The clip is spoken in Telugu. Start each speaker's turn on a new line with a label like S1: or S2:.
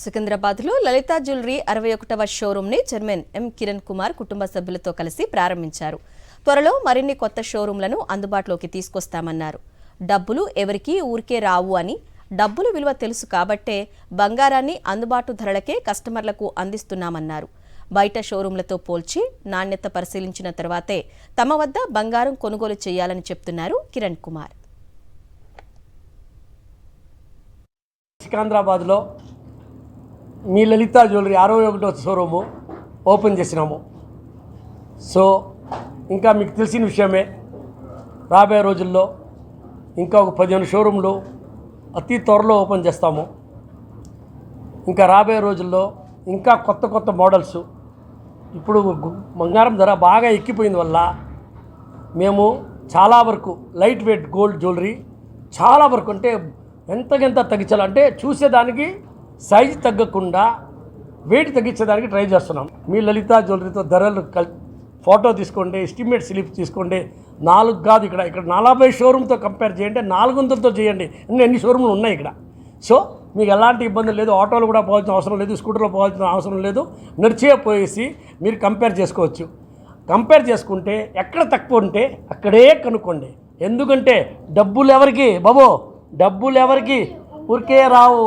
S1: సికింద్రాబాద్లో లలితా జ్యువెలరీ 61వ షోరూంని చైర్మన్ ఎం కిరణ్ కుమార్ కుటుంబ సభ్యులతో కలిసి ప్రారంభించారు. త్వరలో మరిన్ని కొత్త షోరూంలను అందుబాటులోకి తీసుకొస్తామన్నారు. డబ్బులు ఎవరికీ ఊరికే రావు అని, డబ్బుల విలువ తెలుసు కాబట్టే బంగారాన్ని అందుబాటు ధరలకే కస్టమర్లకు అందిస్తున్నామన్నారు. బయట షోరూంలతో పోల్చి నాణ్యత పరిశీలించిన తర్వాతే తమ వద్ద బంగారం కొనుగోలు చేయాలని చెప్తున్నారు కిరణ్ కుమార్.
S2: సికింద్రాబాద్లో మీ లలితా జ్యువెలరీ 61వ షోరూము ఓపెన్ చేసినాము. సో ఇంకా మీకు తెలిసిన విషయమే, రాబోయే రోజుల్లో ఇంకా ఒక 15 షోరూంలు అతి త్వరలో ఓపెన్ చేస్తాము. ఇంకా రాబోయే రోజుల్లో ఇంకా కొత్త కొత్త మోడల్స్, ఇప్పుడు బంగారం ధర బాగా ఎక్కిపోయిన వల్ల మేము చాలా వరకు లైట్ వెయిట్ గోల్డ్ జ్యువెలరీ చాలా వరకు అంటే ఎంతకెంత తగ్గించాలంటే చూసేదానికి సైజు తగ్గకుండా వెయిట్ తగ్గించేదానికి ట్రై చేస్తున్నాం. మీ లలితా జ్యువెలరీతో ధరలు ఫోటో తీసుకోండి, ఎస్టిమేట్ స్లిప్ తీసుకోండి. 4 కాదు, ఇక్కడ 40 షోరూమ్తో కంపేర్ చేయండి, 400తో చేయండి. ఎన్ని షోరూమ్లు ఉన్నాయి ఇక్కడ. సో మీకు ఎలాంటి ఇబ్బంది లేదు, ఆటోలు కూడా పోవాల్సిన అవసరం లేదు, స్కూటర్లో పోవాల్సిన అవసరం లేదు, నడిచే పోయేసి మీరు కంపేర్ చేసుకోవచ్చు. కంపేర్ చేసుకుంటే ఎక్కడ తక్కువ ఉంటే అక్కడే కనుక్కోండి. ఎందుకంటే డబ్బులు ఎవరికి బాబో, డబ్బులు ఎవరికి ఊరికే రావు.